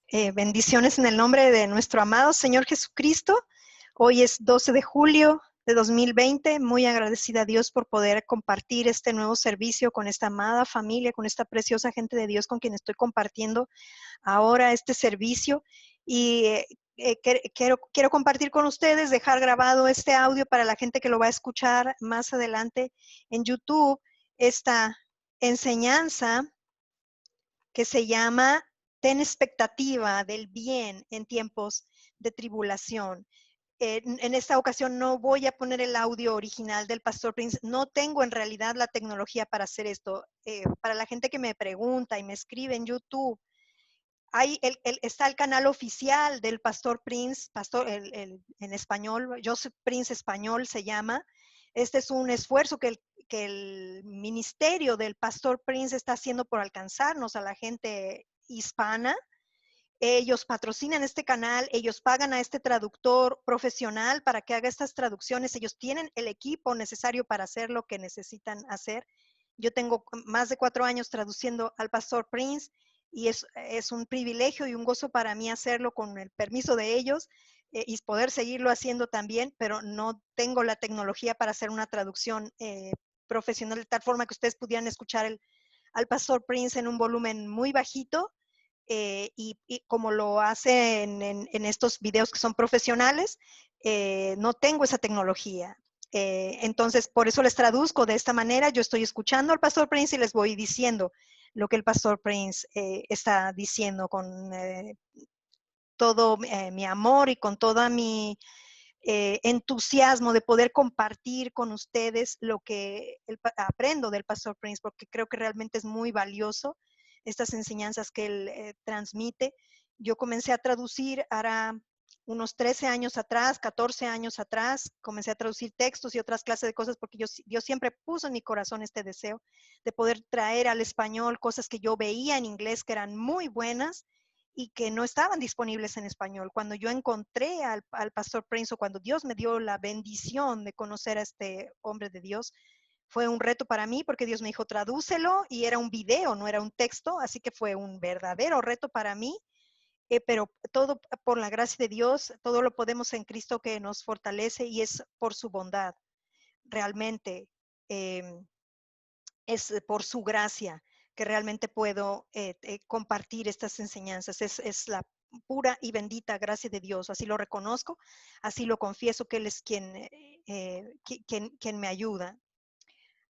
Bendiciones en el nombre de nuestro amado Señor Jesucristo. Hoy es 12 de julio de 2020. Muy agradecida a Dios por poder compartir este nuevo servicio con esta amada familia, con esta preciosa gente de Dios con quien estoy compartiendo ahora este servicio. Y quiero compartir con ustedes, dejar grabado este audio para la gente que lo va a escuchar más adelante en YouTube, esta enseñanza que se llama Ten expectativa del bien en tiempos de tribulación. En esta ocasión no voy a poner el audio original del Pastor Prince. No tengo en realidad la tecnología para hacer esto. Para la gente que me pregunta y me escribe en YouTube, está el canal oficial del Pastor Prince, en español, Joseph Prince Español se llama. Este es un esfuerzo que el ministerio del Pastor Prince está haciendo por alcanzarnos a la gente hispana. Ellos patrocinan este canal, ellos pagan a este traductor profesional para que haga estas traducciones. Ellos tienen el equipo necesario para hacer lo que necesitan hacer. Yo tengo más de 4 años traduciendo al Pastor Prince y es un privilegio y un gozo para mí hacerlo con el permiso de ellos y poder seguirlo haciendo también, pero no tengo la tecnología para hacer una traducción profesional de tal forma que ustedes pudieran escuchar al Pastor Prince en un volumen muy bajito. Y como lo hace en estos videos que son profesionales, no tengo esa tecnología. Entonces, por eso les traduzco de esta manera. Yo estoy escuchando al Pastor Prince y les voy diciendo lo que el Pastor Prince está diciendo con todo mi amor y con toda mi entusiasmo de poder compartir con ustedes lo que aprendo del Pastor Prince, porque creo que realmente es muy valioso estas enseñanzas que él transmite. Yo comencé a traducir ahora unos 13 años atrás, 14 años atrás, comencé a traducir textos y otras clases de cosas porque Dios siempre puso en mi corazón este deseo de poder traer al español cosas que yo veía en inglés que eran muy buenas y que no estaban disponibles en español. Cuando yo encontré al Pastor Prince, o cuando Dios me dio la bendición de conocer a este hombre de Dios, fue un reto para mí porque Dios me dijo, tradúcelo, y era un video, no era un texto, así que fue un verdadero reto para mí, pero todo por la gracia de Dios, todo lo podemos en Cristo que nos fortalece y es por su bondad, realmente. Es por su gracia que realmente puedo compartir estas enseñanzas. Es la pura y bendita gracia de Dios. Así lo reconozco, así lo confieso que Él es quien me ayuda.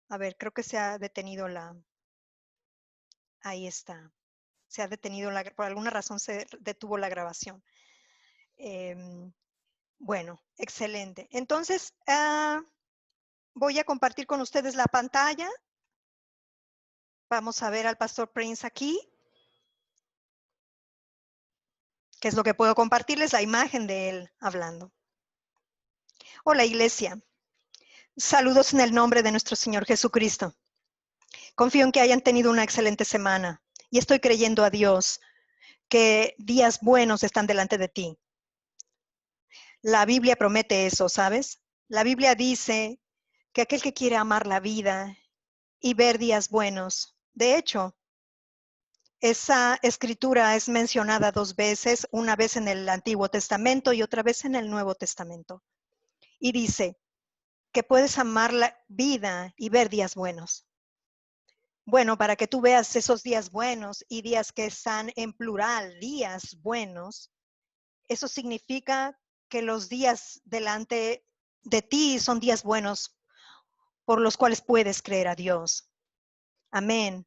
A ver, creo que se ha detenido ahí está. Se ha detenido, por alguna razón se detuvo la grabación. Bueno, excelente. Entonces, voy a compartir con ustedes la pantalla. Vamos a ver al Pastor Prince aquí. ¿Qué es lo que puedo compartirles? La imagen de él hablando. Hola, iglesia. Saludos en el nombre de nuestro Señor Jesucristo. Confío en que hayan tenido una excelente semana y estoy creyendo a Dios que días buenos están delante de ti. La Biblia promete eso, ¿sabes? La Biblia dice que aquel que quiere amar la vida y ver días buenos, de hecho, esa escritura es mencionada 2 veces, una vez en el Antiguo Testamento y otra vez en el Nuevo Testamento. Y dice que puedes amar la vida y ver días buenos. Bueno, para que tú veas esos días buenos y días que están en plural, días buenos, eso significa que los días delante de ti son días buenos por los cuales puedes creer a Dios. Amén.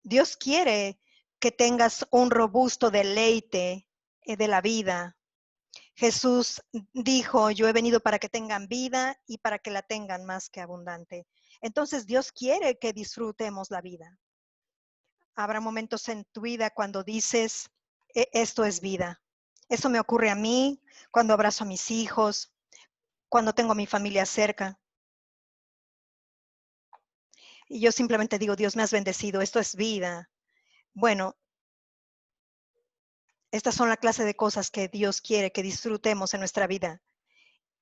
Dios quiere que tengas un robusto deleite de la vida. Jesús dijo, yo he venido para que tengan vida y para que la tengan más que abundante. Entonces Dios quiere que disfrutemos la vida. Habrá momentos en tu vida cuando dices, esto es vida. Eso me ocurre a mí cuando abrazo a mis hijos, cuando tengo a mi familia cerca. Y yo simplemente digo, Dios me has bendecido, esto es vida. Bueno, estas son la clase de cosas que Dios quiere que disfrutemos en nuestra vida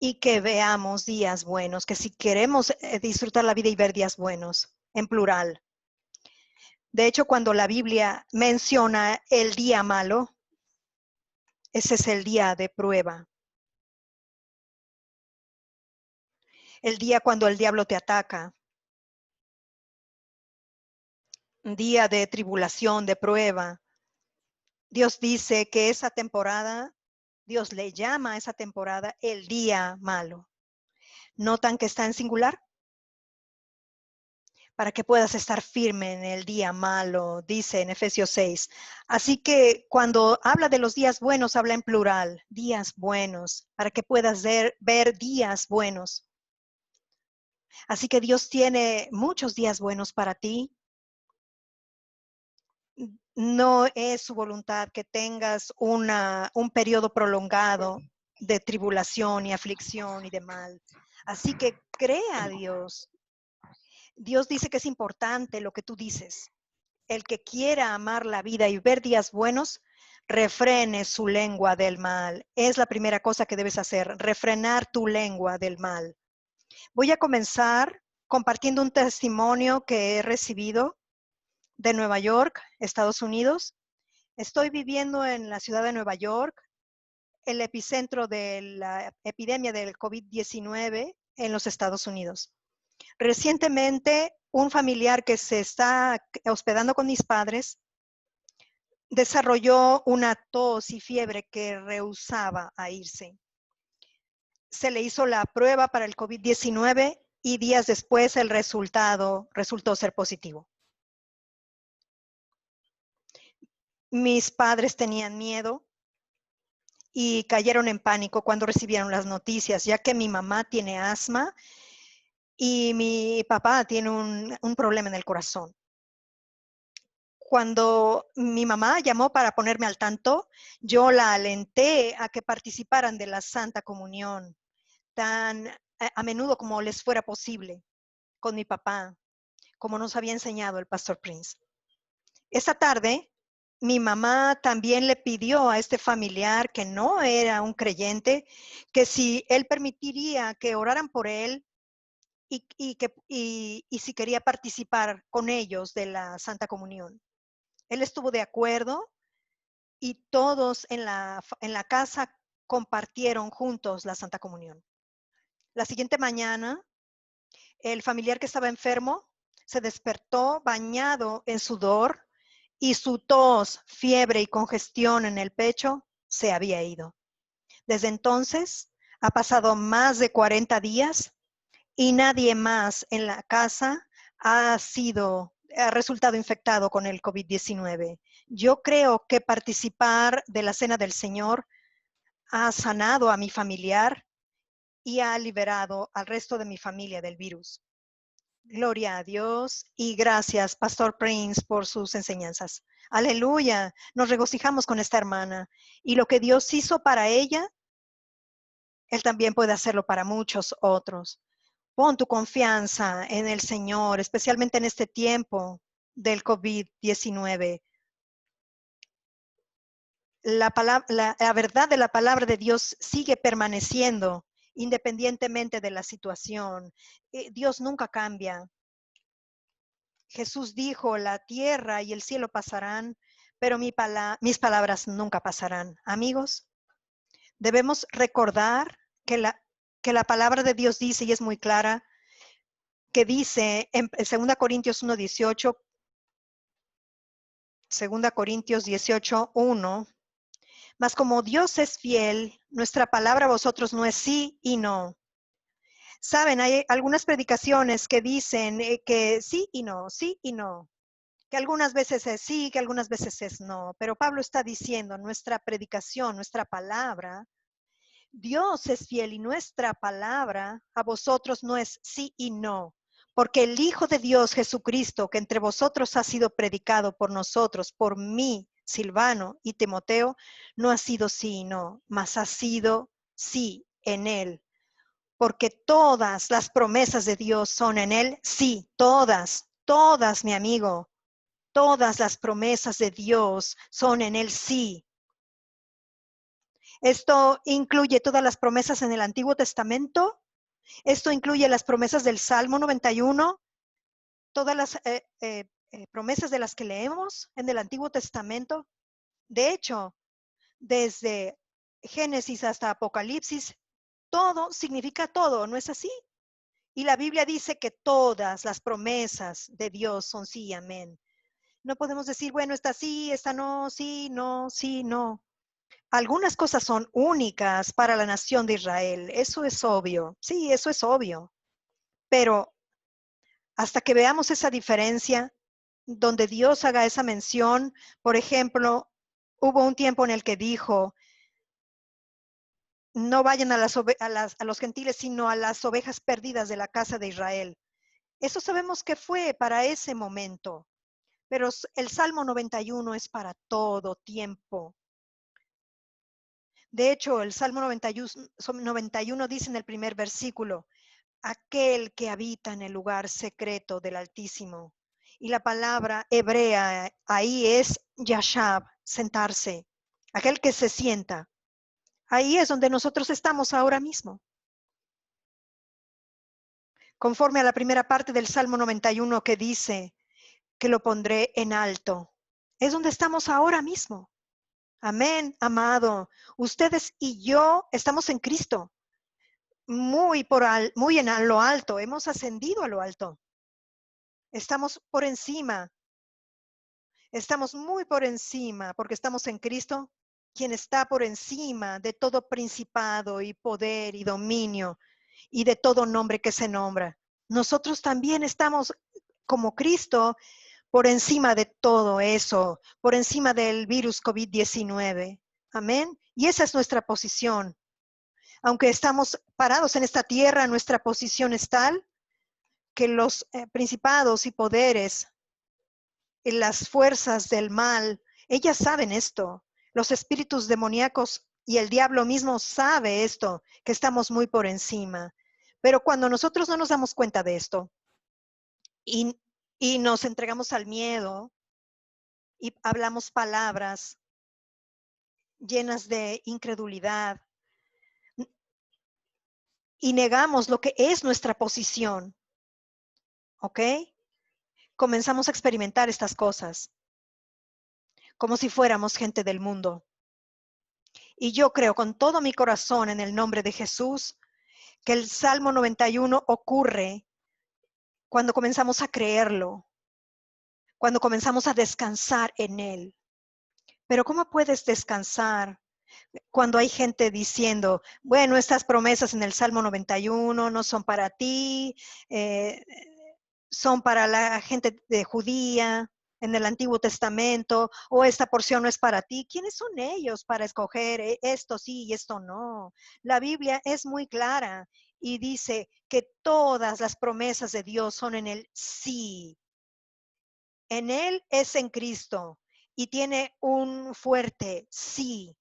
y que veamos días buenos, que si queremos disfrutar la vida y ver días buenos, en plural. De hecho, cuando la Biblia menciona el día malo, Ese es el día de prueba. El día cuando el diablo te ataca. Un día de tribulación, de prueba. Dios dice que esa temporada, Dios le llama a esa temporada el día malo. ¿Notan que está en singular? Para que puedas estar firme en el día malo, dice en Efesios 6. Así que cuando habla de los días buenos, habla en plural, días buenos, para que puedas ver días buenos. Así que Dios tiene muchos días buenos para ti. No es su voluntad que tengas un periodo prolongado de tribulación y aflicción y de mal. Así que crea a Dios. Dios dice que es importante lo que tú dices. El que quiera amar la vida y ver días buenos, refrene su lengua del mal. Es la primera cosa que debes hacer, refrenar tu lengua del mal. Voy a comenzar compartiendo un testimonio que he recibido de Nueva York, Estados Unidos. Estoy viviendo en la ciudad de Nueva York, el epicentro de la epidemia del COVID-19 en los Estados Unidos. Recientemente, un familiar que se está hospedando con mis padres desarrolló una tos y fiebre que rehusaba a irse. Se le hizo la prueba para el COVID-19 y días después el resultado resultó ser positivo. Mis padres tenían miedo y cayeron en pánico cuando recibieron las noticias, ya que mi mamá tiene asma y mi papá tiene un problema en el corazón. Cuando mi mamá llamó para ponerme al tanto, yo la alenté a que participaran de la Santa Comunión tan a menudo como les fuera posible con mi papá, como nos había enseñado el pastor Prince. Esa tarde, mi mamá también le pidió a este familiar que no era un creyente, que si él permitiría que oraran por él y si quería participar con ellos de la Santa Comunión. Él estuvo de acuerdo y todos en la casa compartieron juntos la Santa Comunión. La siguiente mañana, el familiar que estaba enfermo se despertó bañado en sudor y su tos, fiebre y congestión en el pecho se había ido. Desde entonces ha pasado más de 40 días y nadie más en la casa ha resultado infectado con el COVID-19. Yo creo que participar de la Cena del Señor ha sanado a mi familiar y ha liberado al resto de mi familia del virus. Gloria a Dios y gracias, Pastor Prince, por sus enseñanzas. Aleluya, nos regocijamos con esta hermana y lo que Dios hizo para ella, Él también puede hacerlo para muchos otros. Pon tu confianza en el Señor, especialmente en este tiempo del COVID-19. La verdad de la palabra de Dios sigue permaneciendo independientemente de la situación. Dios nunca cambia. Jesús dijo, la tierra y el cielo pasarán, pero mis palabras nunca pasarán. Amigos, debemos recordar que la palabra de Dios dice, y es muy clara, que dice en 2 Corintios 1:18, 2 Corintios 18:1, mas como Dios es fiel, nuestra palabra a vosotros no es sí y no. Saben, hay algunas predicaciones que dicen que sí y no, que algunas veces es sí, que algunas veces es no, pero Pablo está diciendo, nuestra predicación, nuestra palabra, Dios es fiel y nuestra palabra a vosotros no es sí y no, porque el Hijo de Dios Jesucristo, que entre vosotros ha sido predicado por nosotros, por mí, Silvano y Timoteo, no ha sido sí y no, mas ha sido sí en él. Porque todas las promesas de Dios son en él, sí, todas, mi amigo. Todas las promesas de Dios son en él, sí. Esto incluye todas las promesas en el Antiguo Testamento. Esto incluye las promesas del Salmo 91, todas las promesas de las que leemos en el Antiguo Testamento. De hecho, desde Génesis hasta Apocalipsis, todo significa todo, ¿no es así? Y la Biblia dice que todas las promesas de Dios son sí y amén. No podemos decir, bueno, esta sí, esta no, sí, no, sí, no. Algunas cosas son únicas para la nación de Israel, eso es obvio, sí, eso es obvio. Pero hasta que veamos esa diferencia, donde Dios haga esa mención, por ejemplo, hubo un tiempo en el que dijo, no vayan a los gentiles, sino a las ovejas perdidas de la casa de Israel. Eso sabemos que fue para ese momento, pero el Salmo 91 es para todo tiempo. De hecho, el Salmo 91 dice en el primer versículo, aquel que habita en el lugar secreto del Altísimo. Y la palabra hebrea ahí es yashab, sentarse, aquel que se sienta. Ahí es donde nosotros estamos ahora mismo. Conforme a la primera parte del Salmo 91 que dice que lo pondré en alto. Es donde estamos ahora mismo. Amén, amado. Ustedes y yo estamos en Cristo, muy en lo alto. Hemos ascendido a lo alto. Estamos por encima. Estamos muy por encima porque estamos en Cristo, quien está por encima de todo principado y poder y dominio y de todo nombre que se nombra. Nosotros también estamos como Cristo por encima de todo eso, por encima del virus COVID-19. Amén. Y esa es nuestra posición. Aunque estamos parados en esta tierra, nuestra posición es tal que los principados y poderes y las fuerzas del mal, ellas saben esto. Los espíritus demoníacos y el diablo mismo sabe esto, que estamos muy por encima. Pero cuando nosotros no nos damos cuenta de esto y, y nos entregamos al miedo y hablamos palabras llenas de incredulidad y negamos lo que es nuestra posición, ¿ok? Comenzamos a experimentar estas cosas como si fuéramos gente del mundo. Y yo creo con todo mi corazón en el nombre de Jesús que el Salmo 91 ocurre cuando comenzamos a creerlo, cuando comenzamos a descansar en él. Pero ¿cómo puedes descansar cuando hay gente diciendo, bueno, estas promesas en el Salmo 91 no son para ti, eh, son para la gente de judía en el Antiguo Testamento, o esta porción no es para ti? ¿Quiénes son ellos para escoger esto sí y esto no? La Biblia es muy clara y dice que todas las promesas de Dios son en el sí. En Él es en Cristo y tiene un fuerte sí,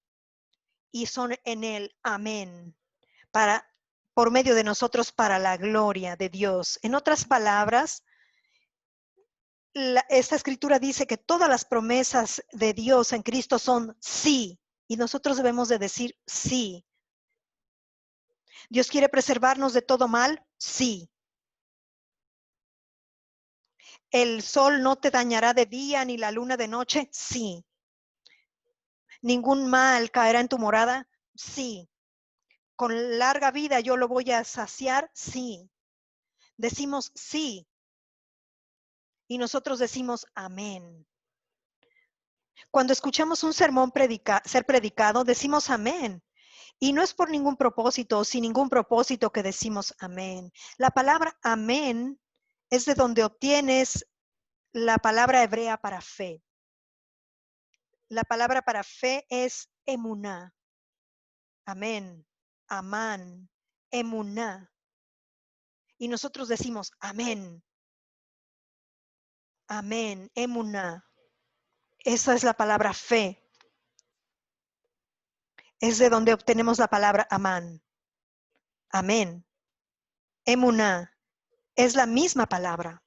y son en Él amén, para, por medio de nosotros para la gloria de Dios. En otras palabras, esta escritura dice que todas las promesas de Dios en Cristo son sí, y nosotros debemos de decir sí. ¿Dios quiere preservarnos de todo mal? Sí. ¿El sol no te dañará de día ni la luna de noche? Sí. ¿Ningún mal caerá en tu morada? Sí. ¿Con larga vida yo lo voy a saciar? Sí. Decimos sí. Y nosotros decimos amén. Cuando escuchamos un sermón ser predicado, decimos amén. Y no es por ningún propósito, sin ningún propósito que decimos amén. La palabra amén es de donde obtienes la palabra hebrea para fe. La palabra para fe es emuná. Amén. Amán. Emuná. Y nosotros decimos amén. Amén. Emuná. Esa es la palabra fe. Es de donde obtenemos la palabra amán. Amén. Emuná. Es la misma palabra.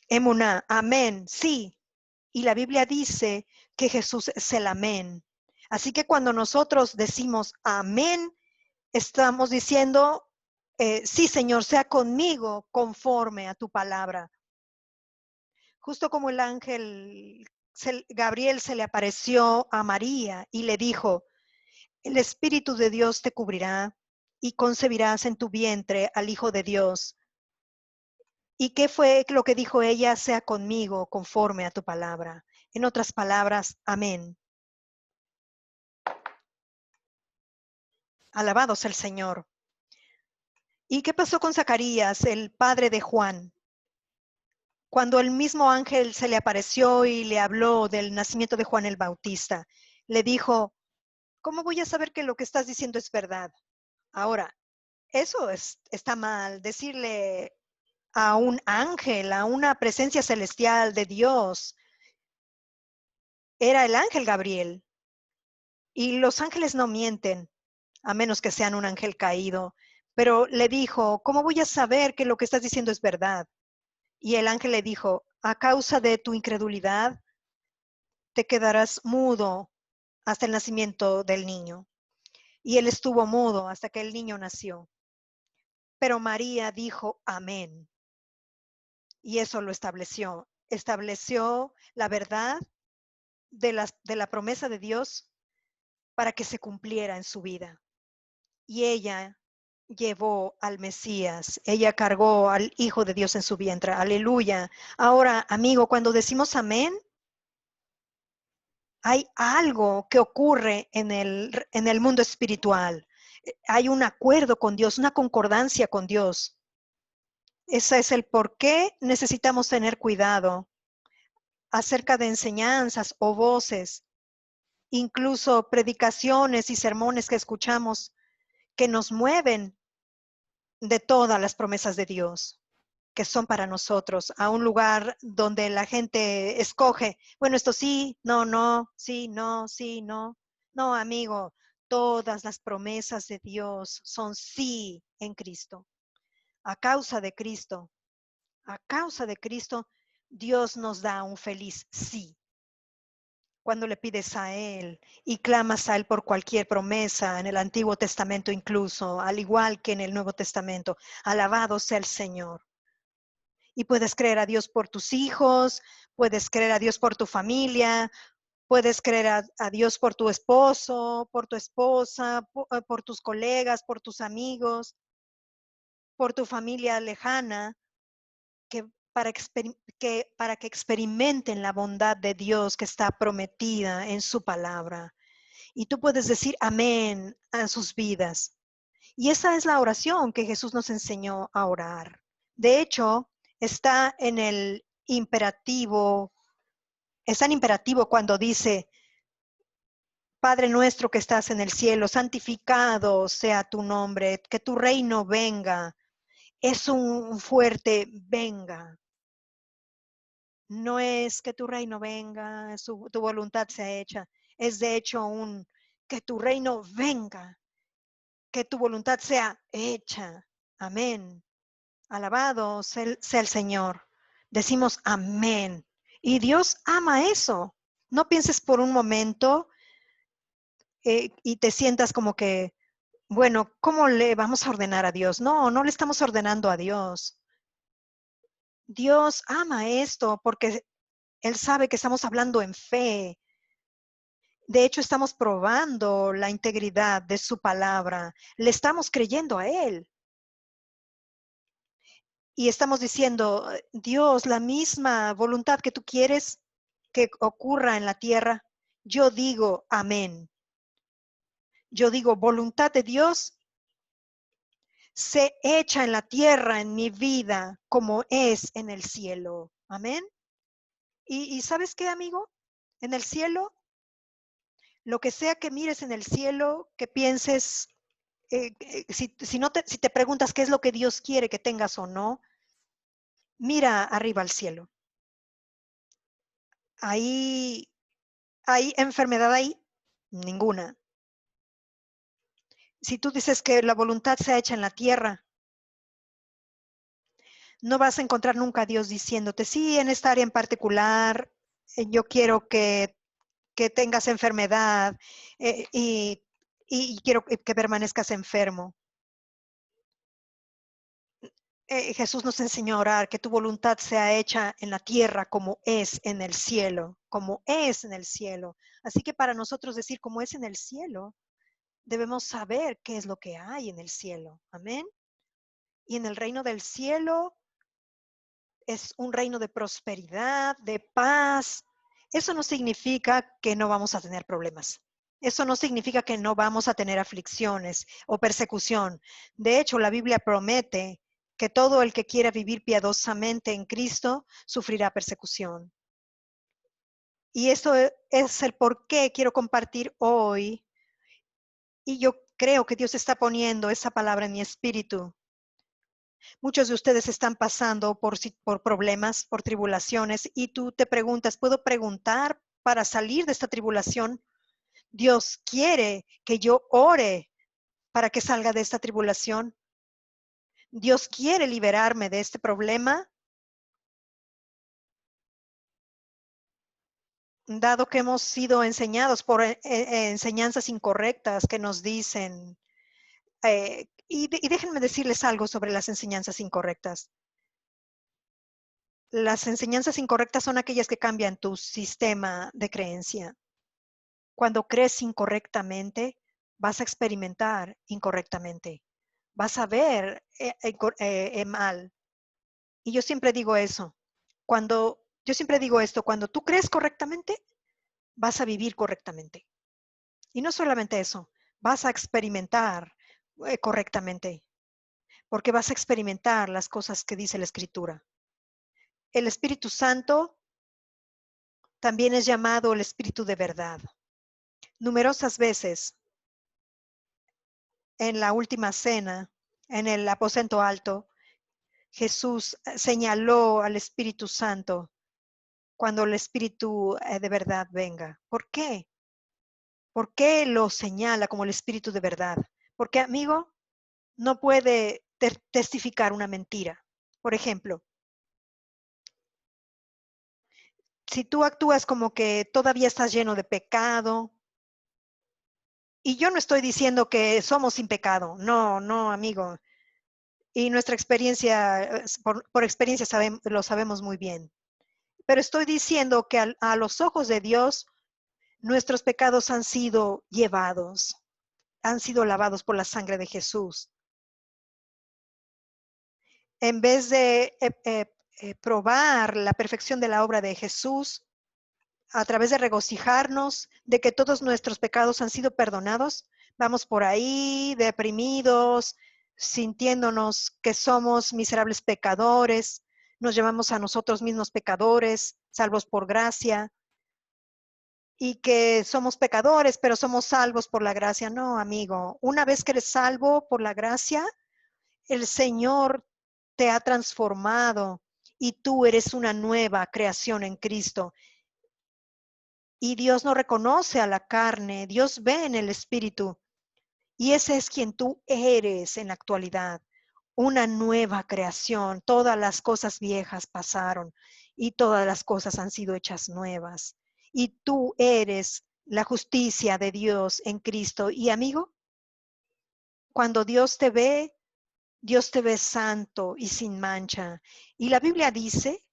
Emuná. Amén. Sí. Y la Biblia dice que Jesús es el amén. Así que cuando nosotros decimos amén, estamos diciendo, sí, Señor, sea conmigo conforme a tu palabra. Justo como el ángel Gabriel se le apareció a María y le dijo, El Espíritu de Dios te cubrirá y concebirás en tu vientre al Hijo de Dios. ¿Y qué fue lo que dijo ella? Sea conmigo conforme a tu palabra. En otras palabras, amén. Alabado sea el Señor. ¿Y qué pasó con Zacarías, el padre de Juan? Cuando el mismo ángel se le apareció y le habló del nacimiento de Juan el Bautista, le dijo, ¿cómo voy a saber que lo que estás diciendo es verdad? Ahora, está mal, decirle a un ángel, a una presencia celestial de Dios. Era el ángel Gabriel. Y los ángeles no mienten, a menos que sean un ángel caído. Pero le dijo, ¿cómo voy a saber que lo que estás diciendo es verdad? Y el ángel le dijo, a causa de tu incredulidad, te quedarás mudo hasta el nacimiento del niño. Y él estuvo mudo hasta que el niño nació. Pero María dijo, amén. Y eso lo estableció. Estableció la verdad de la promesa de Dios para que se cumpliera en su vida. Y ella llevó al Mesías, ella cargó al Hijo de Dios en su vientre. Aleluya. Ahora, amigo, cuando decimos amén, hay algo que ocurre en el mundo espiritual. Hay un acuerdo con Dios, una concordancia con Dios. Ese es el por qué necesitamos tener cuidado acerca de enseñanzas o voces, incluso predicaciones y sermones que escuchamos que nos mueven de todas las promesas de Dios que son para nosotros, a un lugar donde la gente escoge, bueno, esto sí, no, no, sí, no, sí, no. No, amigo, todas las promesas de Dios son sí en Cristo. A causa de Cristo, a causa de Cristo, Dios nos da un feliz sí. Cuando le pides a Él y clamas a Él por cualquier promesa, en el Antiguo Testamento incluso, al igual que en el Nuevo Testamento, alabado sea el Señor. Y puedes creer a Dios por tus hijos, puedes creer a Dios por tu familia, puedes creer a Dios por tu esposo, por tu esposa, por tus colegas, por tus amigos, por tu familia lejana, que para que experimenten la bondad de Dios que está prometida en su palabra. Y tú puedes decir amén a sus vidas. Y esa es la oración que Jesús nos enseñó a orar. De hecho, está en el imperativo, está en imperativo cuando dice, Padre nuestro que estás en el cielo, santificado sea tu nombre, que tu reino venga. Es un fuerte venga. No es que tu reino venga, tu voluntad sea hecha. Es de hecho un que tu reino venga, que tu voluntad sea hecha. Amén. Alabado sea el Señor. Decimos amén. Y Dios ama eso. No pienses por un momento y te sientas como que, bueno, ¿cómo le vamos a ordenar a Dios? No, no le estamos ordenando a Dios. Dios ama esto porque Él sabe que estamos hablando en fe. De hecho, estamos probando la integridad de su palabra. Le estamos creyendo a Él. Y estamos diciendo, Dios, la misma voluntad que tú quieres que ocurra en la tierra, yo digo amén. Yo digo, voluntad de Dios se echa en la tierra, en mi vida, como es en el cielo. Amén. Y ¿sabes qué, amigo? En el cielo, lo que sea que mires en el cielo, que pienses, si te preguntas qué es lo que Dios quiere que tengas o no, mira arriba al cielo. Ahí ¿hay enfermedad ahí? Ninguna. Si tú dices que la voluntad sea hecha en la tierra, no vas a encontrar nunca a Dios diciéndote, sí, en esta área en particular, yo quiero que tengas enfermedad y quiero que permanezcas enfermo. Jesús nos enseñó a orar, que tu voluntad sea hecha en la tierra como es en el cielo, como es en el cielo. Así que para nosotros decir como es en el cielo, Debemos saber qué es lo que hay en el cielo. Amén. Y en el reino del cielo es un reino de prosperidad, de paz. Eso no significa que no vamos a tener problemas. Eso no significa que no vamos a tener aflicciones o persecución. De hecho, la Biblia promete que todo el que quiera vivir piadosamente en Cristo sufrirá persecución. Y eso es el por qué quiero compartir hoy. Y yo creo que Dios está poniendo esa palabra en mi espíritu. Muchos de ustedes están pasando por problemas, por tribulaciones, y tú te preguntas, ¿puedo preguntar para salir de esta tribulación? Dios quiere que yo ore para que salga de esta tribulación. Dios quiere liberarme de este problema, dado que hemos sido enseñados por enseñanzas incorrectas que nos dicen, y déjenme decirles algo sobre las enseñanzas incorrectas. Las enseñanzas incorrectas son aquellas que cambian tu sistema de creencia. Cuando crees incorrectamente, vas a experimentar incorrectamente. Vas a ver mal. Y yo siempre digo eso. Yo siempre digo esto, cuando tú crees correctamente, vas a vivir correctamente. Y no solamente eso, vas a experimentar correctamente, porque vas a experimentar las cosas que dice la Escritura. El Espíritu Santo también es llamado el Espíritu de verdad. Numerosas veces en la última cena, en el aposento alto, Jesús señaló al Espíritu Santo cuando el Espíritu de verdad venga. ¿Por qué? ¿Por qué lo señala como el Espíritu de verdad? Porque, amigo, no puede testificar una mentira. Por ejemplo, si tú actúas como que todavía estás lleno de pecado, y yo no estoy diciendo que somos sin pecado, no, no, amigo. Y nuestra experiencia, por experiencia lo sabemos muy bien. Pero estoy diciendo que a los ojos de Dios, nuestros pecados han sido llevados, han sido lavados por la sangre de Jesús. En vez de probar la perfección de la obra de Jesús, a través de regocijarnos de que todos nuestros pecados han sido perdonados, vamos por ahí deprimidos, sintiéndonos que somos miserables pecadores, nos llamamos a nosotros mismos pecadores, salvos por gracia, y que somos pecadores, pero somos salvos por la gracia. No, amigo, una vez que eres salvo por la gracia, el Señor te ha transformado y tú eres una nueva creación en Cristo. Y Dios no reconoce a la carne, Dios ve en el Espíritu. Y ese es quien tú eres en la actualidad, una nueva creación. Todas las cosas viejas pasaron y todas las cosas han sido hechas nuevas. Y tú eres la justicia de Dios en Cristo. Y amigo, cuando Dios te ve santo y sin mancha. Y la Biblia dice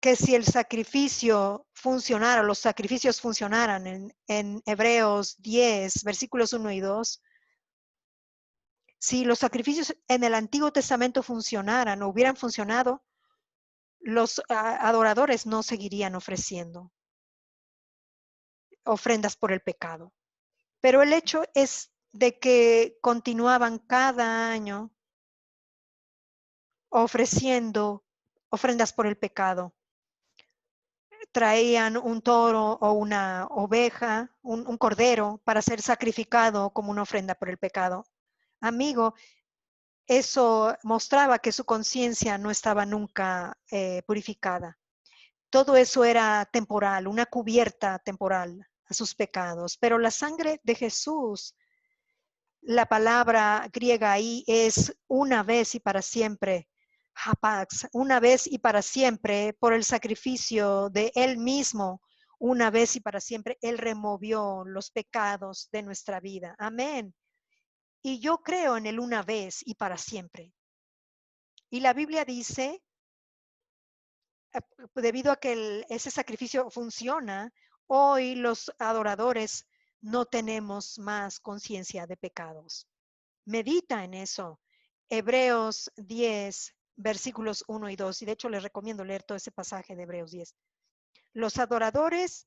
que si el sacrificio funcionara, los sacrificios funcionaran en Hebreos 10, versículos 1 y 2, si los sacrificios en el Antiguo Testamento funcionaran o hubieran funcionado, los adoradores no seguirían ofreciendo ofrendas por el pecado. Pero el hecho es de que continuaban cada año ofreciendo ofrendas por el pecado. Traían un toro o una oveja, un cordero para ser sacrificado como una ofrenda por el pecado. Amigo, eso mostraba que su conciencia no estaba nunca purificada. Todo eso era temporal, una cubierta temporal a sus pecados. Pero la sangre de Jesús, la palabra griega ahí es una vez y para siempre, hapax, una vez y para siempre, por el sacrificio de Él mismo, una vez y para siempre, Él removió los pecados de nuestra vida. Amén. Y yo creo en el una vez y para siempre. Y la Biblia dice, debido a que ese sacrificio funciona, hoy los adoradores no tenemos más conciencia de pecados. Medita en eso. Hebreos 10, versículos 1 y 2. Y de hecho les recomiendo leer todo ese pasaje de Hebreos 10. Los adoradores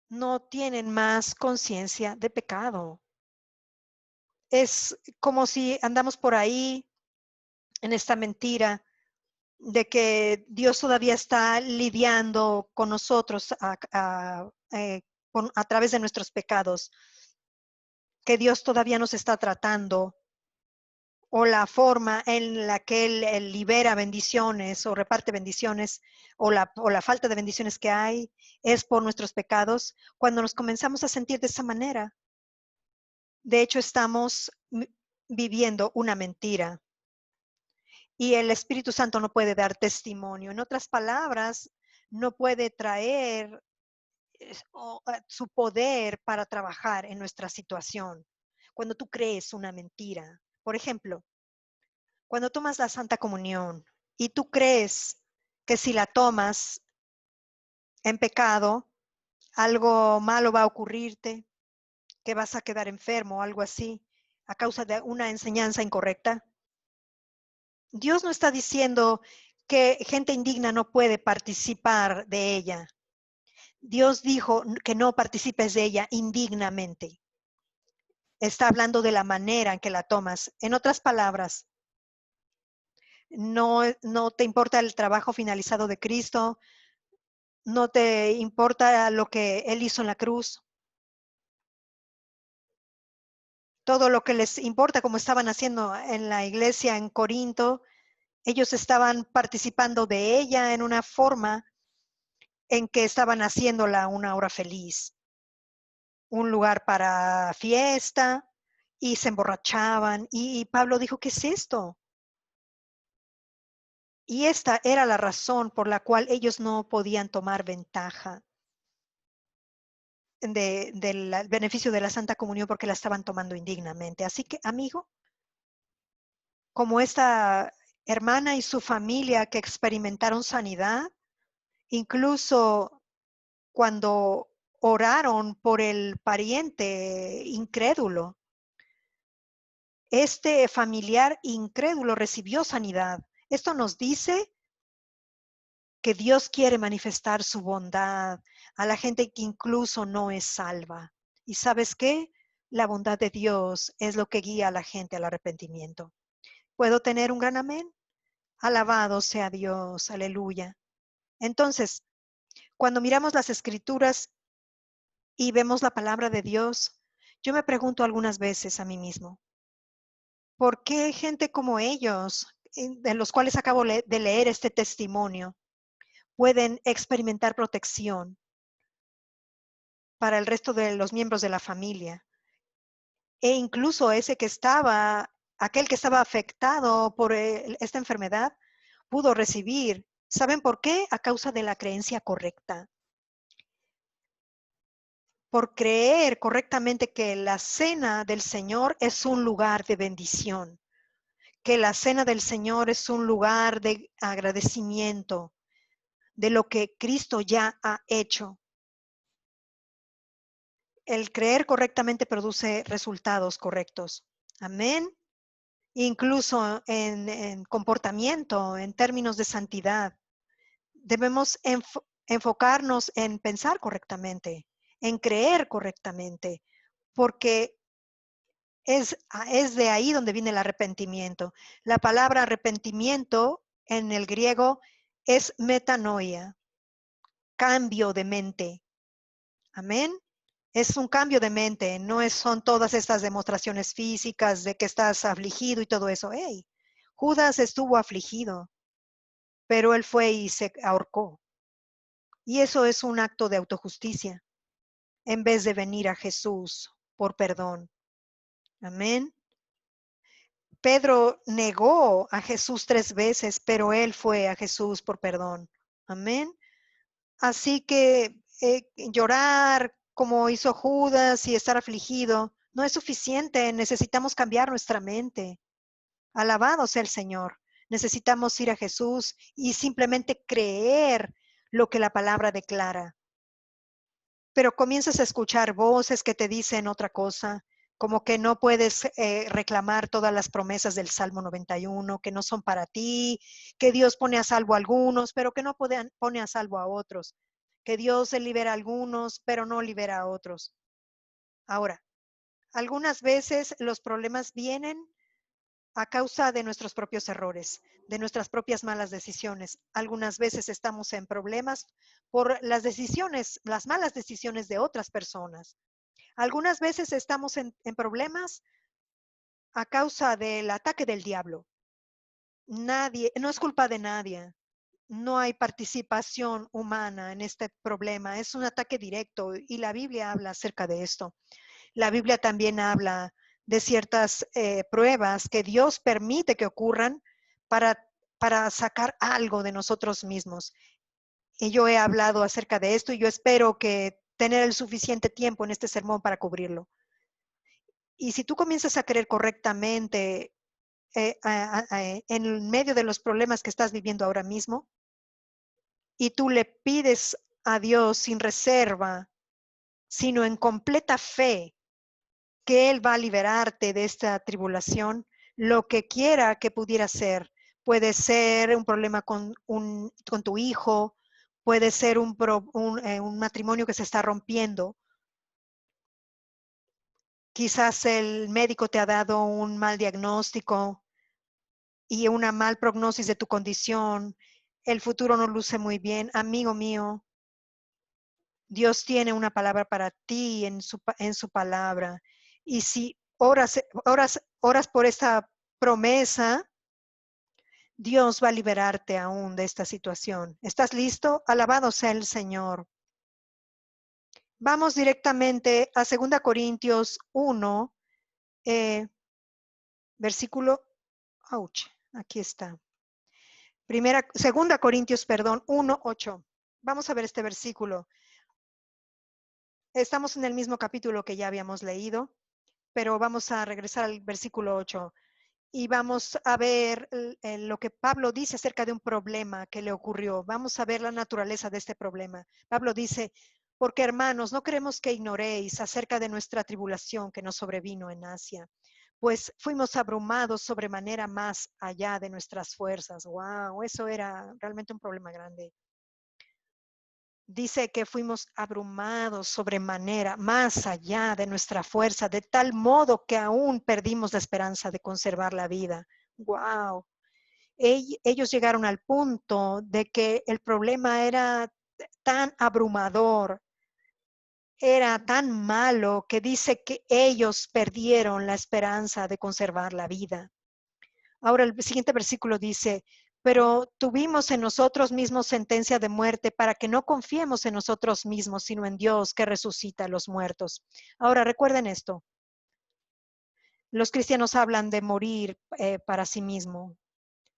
no tienen más conciencia de pecado. Es como si andamos por ahí en esta mentira de que Dios todavía está lidiando con nosotros a través de nuestros pecados, que Dios todavía nos está tratando, o la forma en la que Él libera bendiciones o reparte bendiciones, o la falta de bendiciones que hay, es por nuestros pecados. Cuando nos comenzamos a sentir de esa manera, de hecho estamos viviendo una mentira. Y el Espíritu Santo no puede dar testimonio. En otras palabras, no puede traer su poder para trabajar en nuestra situación. Cuando tú crees una mentira. Por ejemplo, cuando tomas la Santa Comunión y tú crees que si la tomas en pecado, algo malo va a ocurrirte, que vas a quedar enfermo o algo así, a causa de una enseñanza incorrecta. Dios no está diciendo que gente indigna no puede participar de ella. Dios dijo que no participes de ella indignamente. Está hablando de la manera en que la tomas. En otras palabras, no te importa el trabajo finalizado de Cristo, no te importa lo que Él hizo en la cruz. Todo lo que les importa, como estaban haciendo en la iglesia en Corinto, ellos estaban participando de ella en una forma en que estaban haciéndola una hora feliz, un lugar para fiesta, y se emborrachaban. Y Pablo dijo, ¿qué es esto? Y esta era la razón por la cual ellos no podían tomar ventaja del beneficio de la Santa Comunión, porque la estaban tomando indignamente. Así que, amigo, como esta hermana y su familia que experimentaron sanidad, incluso cuando oraron por el pariente incrédulo, este familiar incrédulo recibió sanidad. Esto nos dice que Dios quiere manifestar su bondad a la gente que incluso no es salva. ¿Y sabes qué? La bondad de Dios es lo que guía a la gente al arrepentimiento. ¿Puedo tener un gran amén? Alabado sea Dios, aleluya. Entonces, cuando miramos las escrituras y vemos la palabra de Dios, yo me pregunto algunas veces a mí mismo, ¿por qué gente como ellos, de los cuales acabo de leer este testimonio, pueden experimentar protección para el resto de los miembros de la familia? E incluso aquel que estaba afectado por esta enfermedad, pudo recibir. ¿Saben por qué? A causa de la creencia correcta. Por creer correctamente que la cena del Señor es un lugar de bendición, que la cena del Señor es un lugar de agradecimiento de lo que Cristo ya ha hecho. El creer correctamente produce resultados correctos. Amén. Incluso en comportamiento, en términos de santidad. Debemos enfocarnos en pensar correctamente, en creer correctamente, porque es de ahí donde viene el arrepentimiento. La palabra arrepentimiento en el griego es metanoia, cambio de mente. Amén. Es un cambio de mente, son todas estas demostraciones físicas de que estás afligido y todo eso. Hey, Judas estuvo afligido, pero él fue y se ahorcó. Y eso es un acto de autojusticia, en vez de venir a Jesús por perdón. Amén. Pedro negó a Jesús 3 veces, pero él fue a Jesús por perdón. Amén. Así que llorar como hizo Judas y estar afligido no es suficiente. Necesitamos cambiar nuestra mente. Alabado sea el Señor. Necesitamos ir a Jesús y simplemente creer lo que la palabra declara. pero comienzas a escuchar voces que te dicen otra cosa, como que no puedes reclamar todas las promesas del Salmo 91, que no son para ti, que Dios pone a salvo a algunos, pero que no pone a salvo a otros, que Dios libera a algunos, pero no libera a otros. Ahora, algunas veces los problemas vienen a causa de nuestros propios errores, de nuestras propias malas decisiones. Algunas veces estamos en problemas por las decisiones, las malas decisiones de otras personas. Algunas veces estamos en problemas a causa del ataque del diablo. Nadie, no es culpa de nadie. No hay participación humana en este problema. Es un ataque directo y la Biblia habla acerca de esto. La Biblia también habla de ciertas pruebas que Dios permite que ocurran para, para sacar algo de nosotros mismos. Y yo he hablado acerca de esto y yo espero que tener el suficiente tiempo en este sermón para cubrirlo. Y si tú comienzas a creer correctamente en medio de los problemas que estás viviendo ahora mismo, y tú le pides a Dios sin reserva, sino en completa fe, que Él va a liberarte de esta tribulación, lo que quiera que pudiera ser. Puede ser un problema con tu hijo, puede ser un matrimonio que se está rompiendo. Quizás el médico te ha dado un mal diagnóstico y una mal prognosis de tu condición. El futuro no luce muy bien. Amigo mío, Dios tiene una palabra para ti en su palabra. Y si oras por esta promesa, Dios va a liberarte aún de esta situación. ¿Estás listo? Alabado sea el Señor. Vamos directamente a 2 Corintios 1, versículo, aquí está. Segunda Corintios, perdón, 1:8. Vamos a ver este versículo. Estamos en el mismo capítulo que ya habíamos leído, pero vamos a regresar al versículo 8 y vamos a ver lo que Pablo dice acerca de un problema que le ocurrió. Vamos a ver la naturaleza de este problema. Pablo dice, porque hermanos, no queremos que ignoréis acerca de nuestra tribulación que nos sobrevino en Asia, pues fuimos abrumados sobremanera más allá de nuestras fuerzas. Wow, eso era realmente un problema grande. Dice que fuimos abrumados sobremanera, más allá de nuestra fuerza, de tal modo que aún perdimos la esperanza de conservar la vida. Wow. Ellos llegaron al punto de que el problema era tan abrumador, era tan malo, que dice que ellos perdieron la esperanza de conservar la vida. Ahora el siguiente versículo dice, pero tuvimos en nosotros mismos sentencia de muerte para que no confiemos en nosotros mismos, sino en Dios que resucita a los muertos. Ahora recuerden esto. Los cristianos hablan de morir para sí mismo,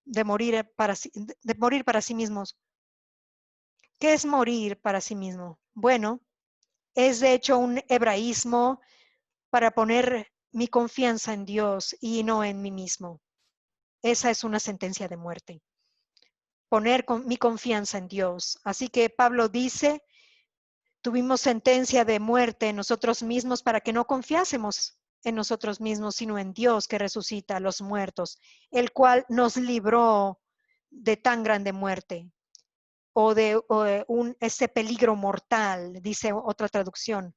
de morir para sí mismos. ¿Qué es morir para sí mismo? Bueno, es de hecho un hebraísmo para poner mi confianza en Dios y no en mí mismo. Esa es una sentencia de muerte. Poner mi confianza en Dios. Así que Pablo dice, tuvimos sentencia de muerte en nosotros mismos para que no confiásemos en nosotros mismos, sino en Dios que resucita a los muertos, el cual nos libró de tan grande muerte o de ese peligro mortal, dice otra traducción,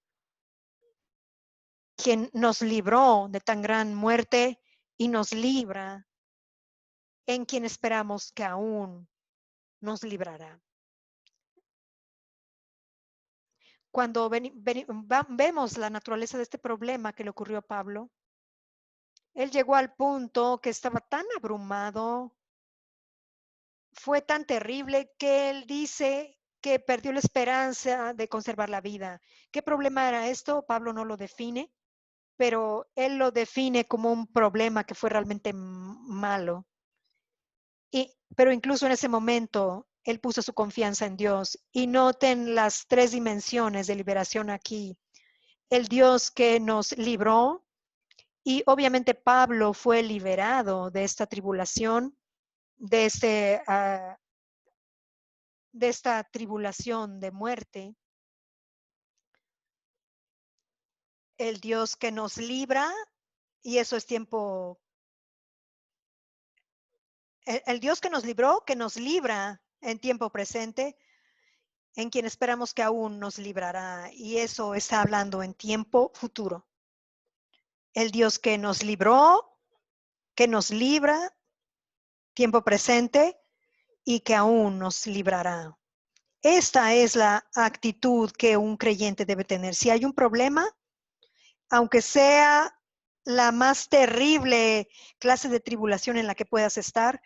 quien nos libró de tan gran muerte y nos libra, en quien esperamos que aún nos librará. Cuando vemos la naturaleza de este problema que le ocurrió a Pablo, él llegó al punto que estaba tan abrumado, fue tan terrible que él dice que perdió la esperanza de conservar la vida. ¿Qué problema era esto? Pablo no lo define, pero él lo define como un problema que fue realmente malo. Pero incluso en ese momento, él puso su confianza en Dios. Y noten las 3 dimensiones de liberación aquí. El Dios que nos libró, y obviamente Pablo fue liberado de esta tribulación, de esta tribulación de muerte. el Dios que nos libra, y eso es tiempo, el Dios que nos libró, que nos libra en tiempo presente, en quien esperamos que aún nos librará, y eso está hablando en tiempo futuro. El Dios que nos libró, que nos libra, tiempo presente, y que aún nos librará. Esta es la actitud que un creyente debe tener. Si hay un problema, aunque sea la más terrible clase de tribulación en la que puedas estar,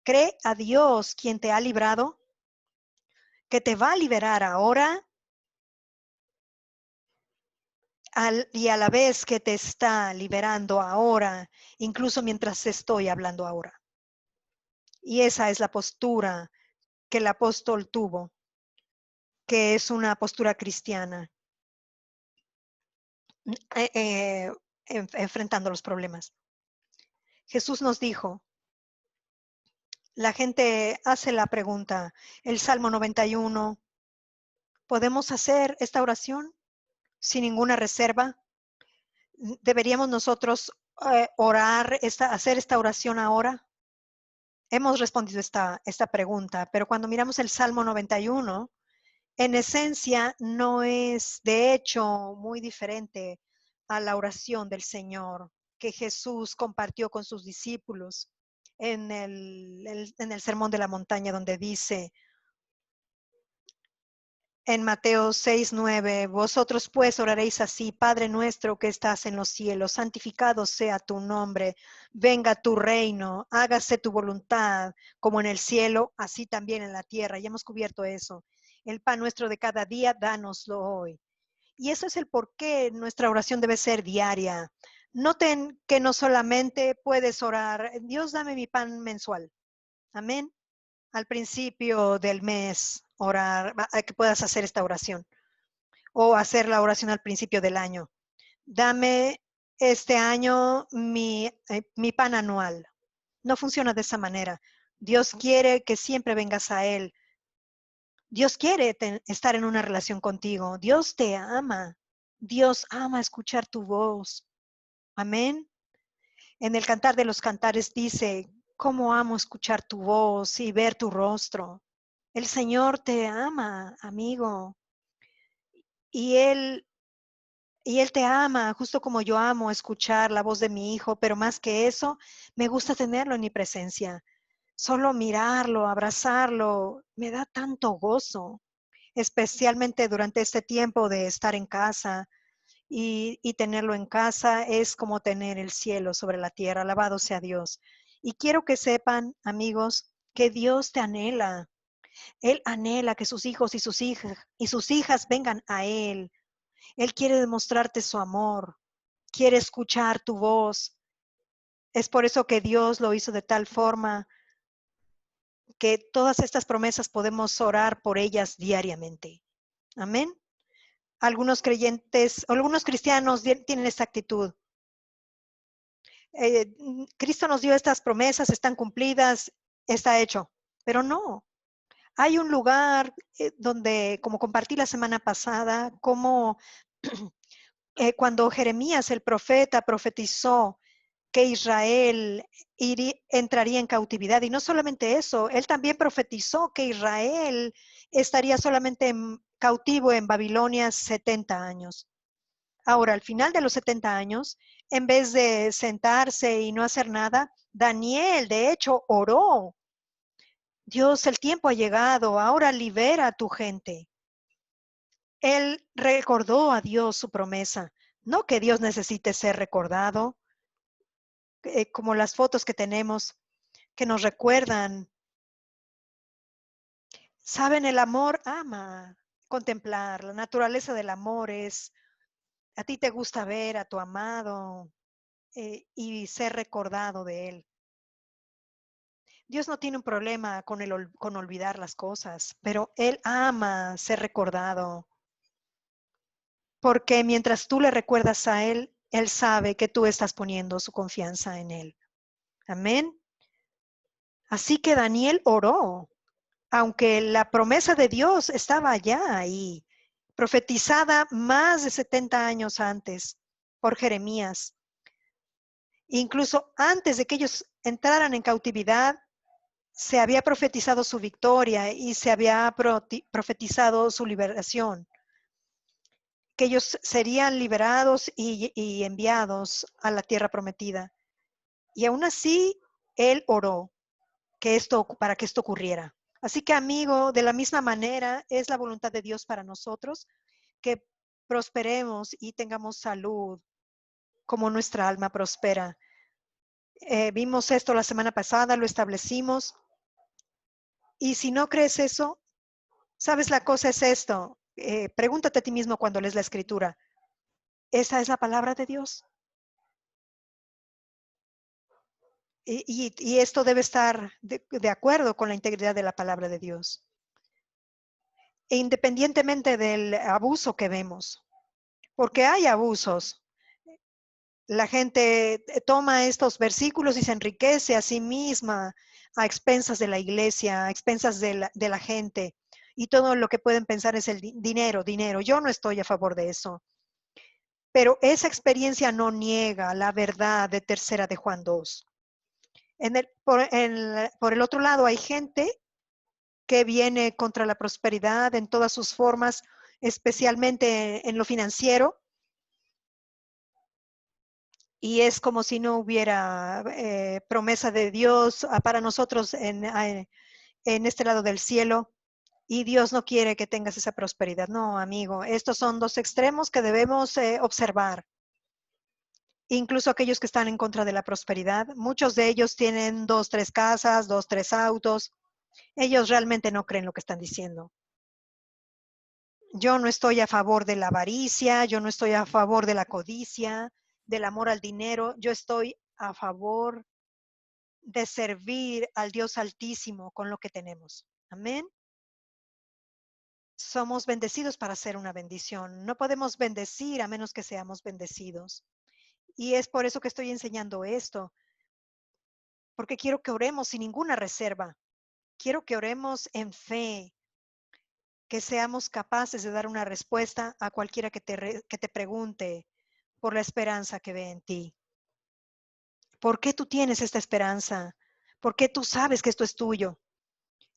cree a Dios quien te ha librado, que te va a liberar ahora y a la vez que te está liberando ahora, incluso mientras estoy hablando ahora. Y esa es la postura que el apóstol tuvo, que es una postura cristiana, enfrentando los problemas. Jesús nos dijo, la gente hace la pregunta, el Salmo 91, ¿podemos hacer esta oración sin ninguna reserva? ¿Deberíamos nosotros hacer esta oración ahora? Hemos respondido esta pregunta, pero cuando miramos el Salmo 91, en esencia no es de hecho muy diferente a la oración del Señor que Jesús compartió con sus discípulos en el Sermón de la Montaña, donde dice en Mateo 6:9, vosotros pues oraréis así, Padre nuestro que estás en los cielos, santificado sea tu nombre, venga tu reino, hágase tu voluntad, como en el cielo, así también en la tierra. Ya hemos cubierto eso. El pan nuestro de cada día, dánoslo hoy. Y eso es el por qué nuestra oración debe ser diaria. Noten que no solamente puedes orar, Dios dame mi pan mensual. Amén. Al principio del mes, orar, que puedas hacer esta oración. O hacer la oración al principio del año. Dame este año mi pan anual. No funciona de esa manera. Dios quiere que siempre vengas a Él. Dios quiere estar en una relación contigo. Dios te ama. Dios ama escuchar tu voz. Amén. En el Cantar de los Cantares dice, cómo amo escuchar tu voz y ver tu rostro. El Señor te ama, amigo. Y Él te ama, justo como yo amo escuchar la voz de mi hijo, pero más que eso, me gusta tenerlo en mi presencia. Solo mirarlo, abrazarlo, me da tanto gozo, especialmente durante este tiempo de estar en casa y tenerlo en casa es como tener el cielo sobre la tierra. Alabado sea Dios. Y quiero que sepan, amigos, que Dios te anhela. Él anhela que sus hijos y sus hijas vengan a Él. Él quiere demostrarte su amor, quiere escuchar tu voz. Es por eso que Dios lo hizo de tal forma que todas estas promesas podemos orar por ellas diariamente. Amén. Algunos creyentes, algunos cristianos tienen esta actitud. Cristo nos dio estas promesas, están cumplidas, está hecho. Pero no, hay un lugar donde, como compartí la semana pasada, como cuando Jeremías el profeta profetizó que Israel entraría en cautividad. Y no solamente eso, él también profetizó que Israel estaría solamente cautivo en Babilonia 70 años. Ahora, al final de los 70 años, en vez de sentarse y no hacer nada, Daniel, de hecho, oró. Dios, el tiempo ha llegado, ahora libera a tu gente. Él recordó a Dios su promesa. No que Dios necesite ser recordado, como las fotos que tenemos que nos recuerdan. Saben, el amor ama contemplar. La naturaleza del amor es, a ti te gusta ver a tu amado y ser recordado de él. Dios no tiene un problema con olvidar las cosas, pero Él ama ser recordado. Porque mientras tú le recuerdas a Él, Él sabe que tú estás poniendo su confianza en Él. Amén. Así que Daniel oró, aunque la promesa de Dios estaba ya ahí. profetizada más de 70 años antes por Jeremías. Incluso antes de que ellos entraran en cautividad, se había profetizado su victoria y se había profetizado su liberación, que ellos serían liberados y enviados a la tierra prometida. Y aún así, él oró para que esto ocurriera. Así que, amigo, de la misma manera es la voluntad de Dios para nosotros que prosperemos y tengamos salud como nuestra alma prospera. Vimos esto la semana pasada, lo establecimos. Y si no crees eso, sabes, la cosa es esto. Pregúntate a ti mismo cuando lees la escritura. ¿Esa es la palabra de Dios? Y esto debe estar de acuerdo con la integridad de la palabra de Dios. E independientemente del abuso que vemos, porque hay abusos. La gente toma estos versículos y se enriquece a sí misma a expensas de la iglesia, a expensas de la gente. Y todo lo que pueden pensar es el dinero, dinero. Yo no estoy a favor de eso. Pero esa experiencia no niega la verdad de Tercera de Juan 2. Por el otro lado, hay gente que viene contra la prosperidad en todas sus formas, especialmente en lo financiero. Y es como si no hubiera promesa de Dios para nosotros en este lado del cielo. Y Dios no quiere que tengas esa prosperidad. No, amigo, estos son dos extremos que debemos observar. Incluso aquellos que están en contra de la prosperidad, muchos de ellos tienen 2, 3 casas, 2, 3 autos. Ellos realmente no creen lo que están diciendo. Yo no estoy a favor de la avaricia, yo no estoy a favor de la codicia, del amor al dinero. Yo estoy a favor de servir al Dios Altísimo con lo que tenemos. Amén. Somos bendecidos para ser una bendición. No podemos bendecir a menos que seamos bendecidos. Y es por eso que estoy enseñando esto, porque quiero que oremos sin ninguna reserva. Quiero que oremos en fe, que seamos capaces de dar una respuesta a cualquiera que te pregunte por la esperanza que ve en ti. ¿Por qué tú tienes esta esperanza? ¿Por qué tú sabes que esto es tuyo?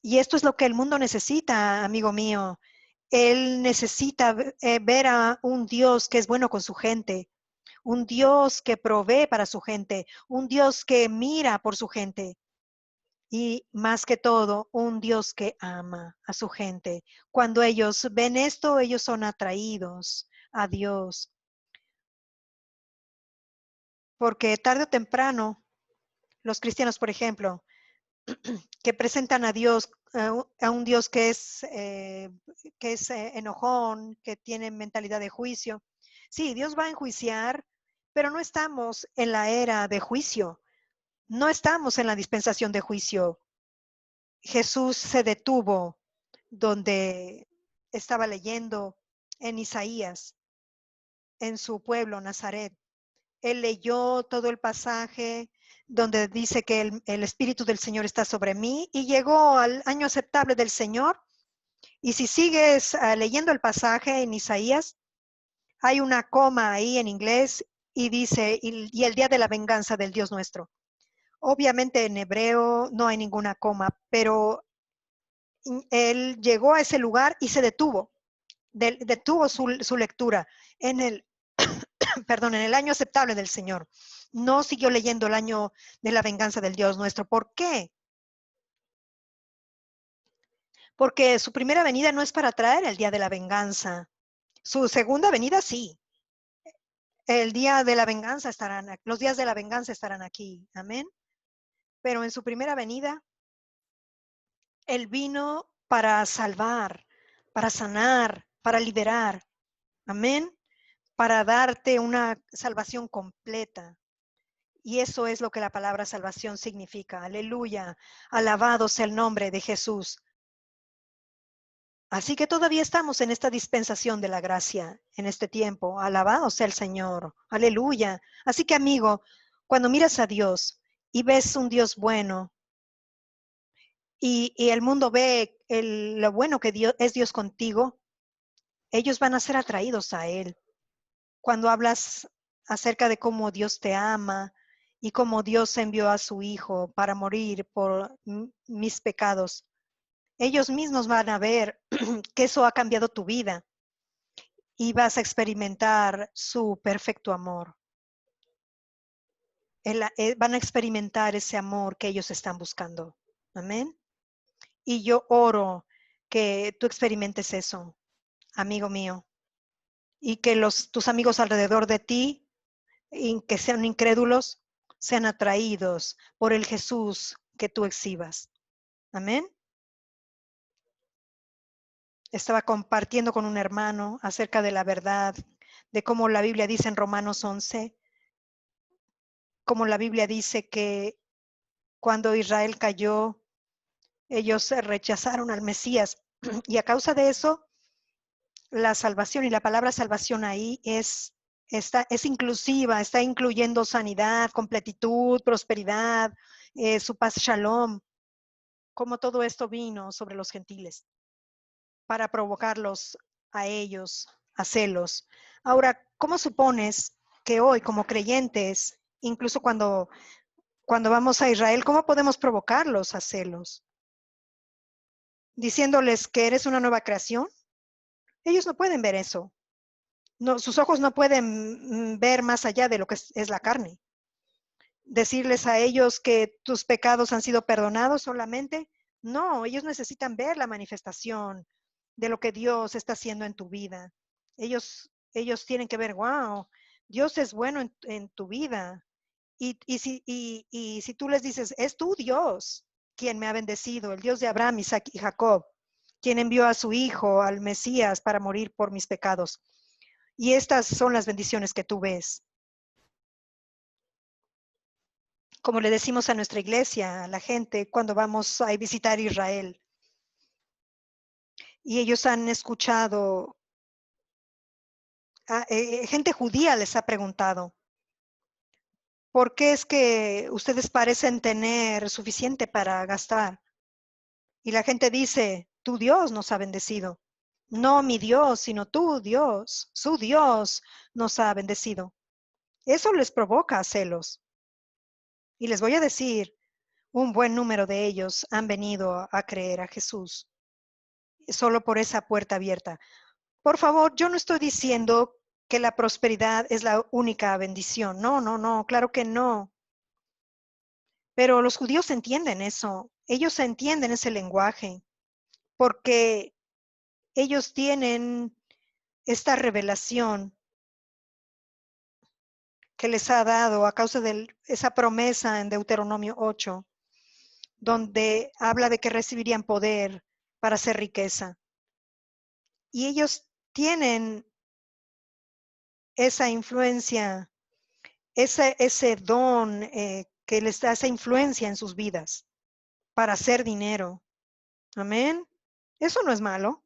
Y esto es lo que el mundo necesita, amigo mío. Él necesita ver a un Dios que es bueno con su gente, un Dios que provee para su gente, un Dios que mira por su gente y más que todo, un Dios que ama a su gente. Cuando ellos ven esto, ellos son atraídos a Dios. Porque tarde o temprano, los cristianos, por ejemplo, que presentan a Dios, a un Dios que es enojón, que tiene mentalidad de juicio. Sí, Dios va a enjuiciar, pero no estamos en la era de juicio. No estamos en la dispensación de juicio. Jesús se detuvo donde estaba leyendo en Isaías, en su pueblo, Nazaret. Él leyó todo el pasaje donde dice que el Espíritu del Señor está sobre mí y llegó al año aceptable del Señor. Y si sigues leyendo el pasaje en Isaías, hay una coma ahí en inglés y dice, y el día de la venganza del Dios nuestro. Obviamente en hebreo no hay ninguna coma, pero él llegó a ese lugar y se detuvo. Detuvo su lectura en el, perdón, en el año aceptable del Señor. No siguió leyendo el año de la venganza del Dios nuestro. ¿Por qué? Porque su primera venida no es para traer el día de la venganza. Su segunda venida sí. El día de la venganza los días de la venganza estarán aquí. Amén. Pero en su primera venida, Él vino para salvar, para sanar, para liberar. Amén. Para darte una salvación completa. Y eso es lo que la palabra salvación significa. Aleluya. Alabado sea el nombre de Jesús. Así que todavía estamos en esta dispensación de la gracia, en este tiempo. Alabado sea el Señor. Aleluya. Así que, amigo, cuando miras a Dios y ves un Dios bueno y el mundo ve lo bueno que es Dios contigo, ellos van a ser atraídos a Él. Cuando hablas acerca de cómo Dios te ama y cómo Dios envió a su Hijo para morir por mis pecados, ellos mismos van a ver que eso ha cambiado tu vida y vas a experimentar su perfecto amor. Van a experimentar ese amor que ellos están buscando. Amén. Y yo oro que tú experimentes eso, amigo mío, y que tus amigos alrededor de ti, que sean incrédulos, sean atraídos por el Jesús que tú exhibas. Amén. Estaba compartiendo con un hermano acerca de la verdad, de cómo la Biblia dice en Romanos 11, cómo la Biblia dice que cuando Israel cayó, ellos rechazaron al Mesías y a causa de eso, la salvación, y la palabra salvación ahí es inclusiva, está incluyendo sanidad, completitud, prosperidad, su paz shalom, como todo esto vino sobre los gentiles para provocarlos a ellos a celos. Ahora, ¿cómo supones que hoy como creyentes, incluso cuando vamos a Israel, cómo podemos provocarlos a celos? Diciéndoles que eres una nueva creación. Ellos no pueden ver eso. No, sus ojos no pueden ver más allá de lo que es la carne. Decirles a ellos que tus pecados han sido perdonados solamente. No, ellos necesitan ver la manifestación de lo que Dios está haciendo en tu vida. Ellos tienen que ver, wow, Dios es bueno en tu vida. Y si tú les dices, es tu Dios quien me ha bendecido, el Dios de Abraham, Isaac y Jacob, quien envió a su Hijo, al Mesías, para morir por mis pecados. Y estas son las bendiciones que tú ves. Como le decimos a nuestra iglesia, a la gente, cuando vamos a visitar Israel. Y ellos han escuchado, gente judía les ha preguntado, ¿por qué es que ustedes parecen tener suficiente para gastar? Y la gente dice, tu Dios nos ha bendecido. No mi Dios, sino tu Dios, su Dios nos ha bendecido. Eso les provoca celos. Y les voy a decir, un buen número de ellos han venido a creer a Jesús solo por esa puerta abierta. Por favor, yo no estoy diciendo que la prosperidad es la única bendición. No, no, no, claro que no. Pero los judíos entienden eso. Ellos entienden ese lenguaje porque ellos tienen esta revelación que les ha dado a causa de esa promesa en Deuteronomio 8, donde habla de que recibirían poder para hacer riqueza. Y ellos tienen esa influencia, ese don que les da esa influencia en sus vidas para hacer dinero. Amén. Eso no es malo.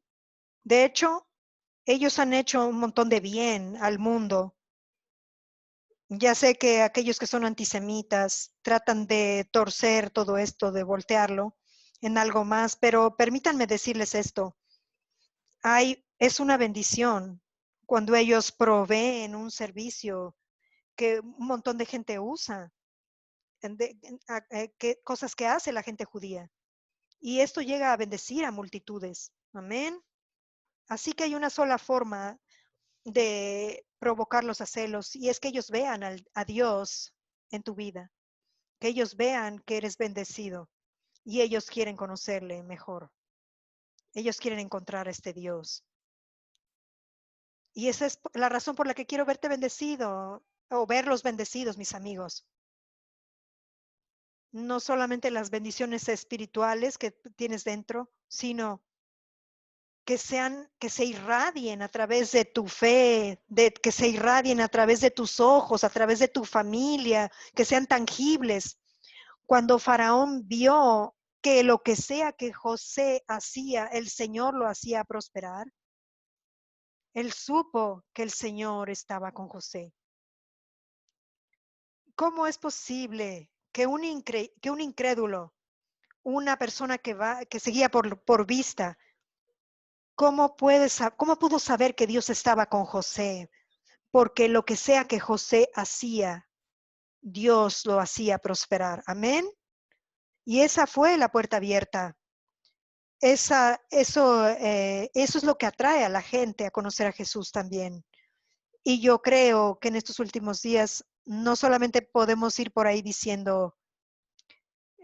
De hecho, ellos han hecho un montón de bien al mundo. Ya sé que aquellos que son antisemitas tratan de torcer todo esto, de voltearlo en algo más, pero permítanme decirles esto. Es una bendición cuando ellos proveen un servicio que un montón de gente usa, cosas que hace la gente judía. Y esto llega a bendecir a multitudes. Amén. Así que hay una sola forma de provocarlos a celos y es que ellos vean a Dios en tu vida, que ellos vean que eres bendecido y ellos quieren conocerle mejor. Ellos quieren encontrar a este Dios. Y esa es la razón por la que quiero verte bendecido o verlos bendecidos, mis amigos. No solamente las bendiciones espirituales que tienes dentro, sino que se irradien a través de tu fe, que se irradien a través de tus ojos, a través de tu familia, que sean tangibles. Cuando Faraón vio que lo que sea que José hacía, el Señor lo hacía prosperar, él supo que el Señor estaba con José. ¿Cómo es posible que un incrédulo, una persona que seguía por vista, ¿Cómo pudo saber que Dios estaba con José? Porque lo que sea que José hacía, Dios lo hacía prosperar. Amén. Y esa fue la puerta abierta. Eso es lo que atrae a la gente a conocer a Jesús también. Y yo creo que en estos últimos días no solamente podemos ir por ahí diciendo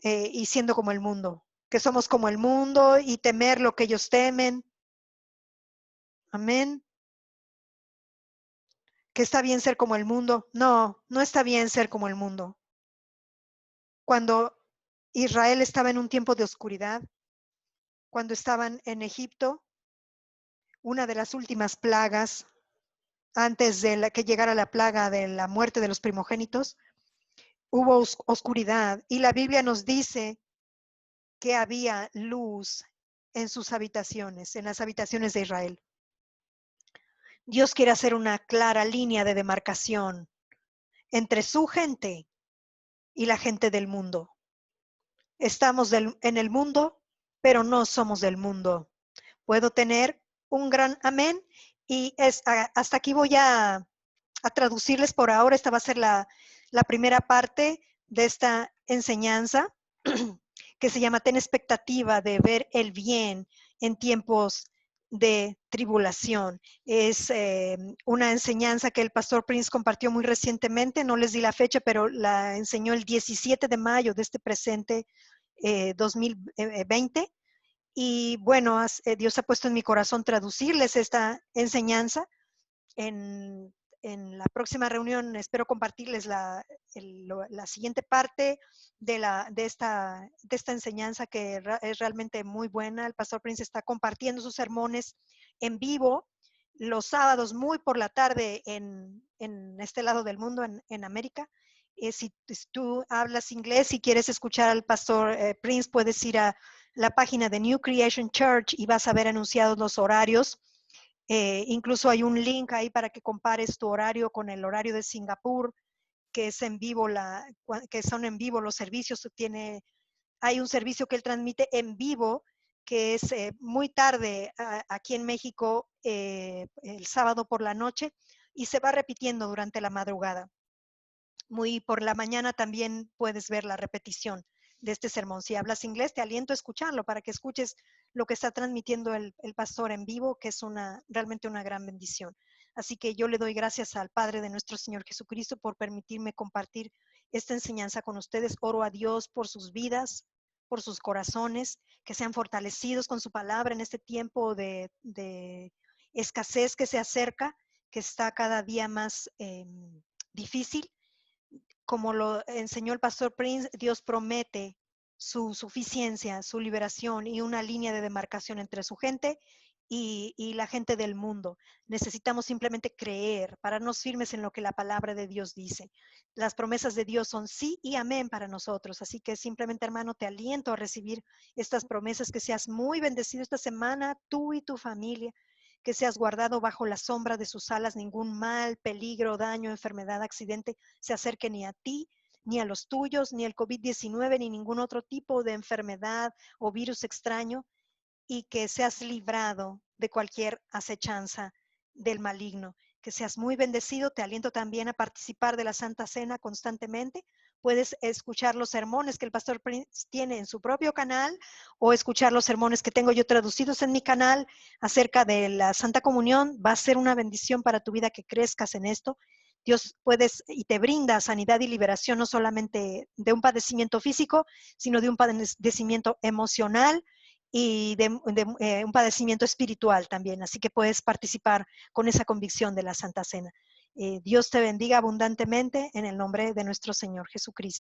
y siendo como el mundo, que somos como el mundo y temer lo que ellos temen. Amén. Que está bien ser como el mundo. No, no está bien ser como el mundo. Cuando Israel estaba en un tiempo de oscuridad, cuando estaban en Egipto, una de las últimas plagas, antes de que llegara la plaga de la muerte de los primogénitos, hubo oscuridad y la Biblia nos dice que había luz en sus habitaciones, en las habitaciones de Israel. Dios quiere hacer una clara línea de demarcación entre su gente y la gente del mundo. Estamos en el mundo, pero no somos del mundo. Puedo tener un gran amén y hasta aquí voy a traducirles por ahora. Esta va a ser la primera parte de esta enseñanza que se llama Ten expectativa de ver el bien en tiempos de tribulación. Es una enseñanza que el pastor Prince compartió muy recientemente, no les di la fecha, pero la enseñó el 17 de mayo de este presente 2020. Y bueno, Dios ha puesto en mi corazón traducirles esta enseñanza. En, en la próxima reunión espero compartirles la siguiente parte de esta enseñanza que es realmente muy buena. El pastor Prince está compartiendo sus sermones en vivo los sábados muy por la tarde en este lado del mundo, en América. Si tú hablas inglés y quieres escuchar al pastor Prince, puedes ir a la página de New Creation Church y vas a ver anunciados los horarios. Incluso hay un link ahí para que compares tu horario con el horario de Singapur, que es en vivo, que son en vivo los servicios. Hay un servicio que él transmite en vivo, que es muy tarde aquí en México, el sábado por la noche, y se va repitiendo durante la madrugada. Muy por la mañana también puedes ver la repetición de este sermón. Si hablas inglés, te aliento a escucharlo para que escuches lo que está transmitiendo el pastor en vivo, que es realmente una gran bendición. Así que yo le doy gracias al Padre de nuestro Señor Jesucristo por permitirme compartir esta enseñanza con ustedes. Oro a Dios por sus vidas, por sus corazones, que sean fortalecidos con su palabra en este tiempo de escasez que se acerca, que está cada día más difícil. Como lo enseñó el pastor Prince, Dios promete su suficiencia, su liberación y una línea de demarcación entre su gente y la gente del mundo. Necesitamos simplemente creer, pararnos firmes en lo que la palabra de Dios dice. Las promesas de Dios son sí y amén para nosotros. Así que simplemente, hermano, te aliento a recibir estas promesas, que seas muy bendecido esta semana, tú y tu familia, que seas guardado bajo la sombra de sus alas, ningún mal, peligro, daño, enfermedad, accidente se acerque ni a ti, ni a los tuyos, ni el COVID-19, ni ningún otro tipo de enfermedad o virus extraño, y que seas librado de cualquier acechanza del maligno. Que seas muy bendecido. Te aliento también a participar de la Santa Cena constantemente. Puedes escuchar los sermones que el pastor Prince tiene en su propio canal o escuchar los sermones que tengo yo traducidos en mi canal acerca de la Santa Comunión. Va a ser una bendición para tu vida que crezcas en esto. Dios puedes y te brinda sanidad y liberación, no solamente de un padecimiento físico, sino de un padecimiento emocional y de un padecimiento espiritual también. Así que puedes participar con esa convicción de la Santa Cena. Dios te bendiga abundantemente en el nombre de nuestro Señor Jesucristo.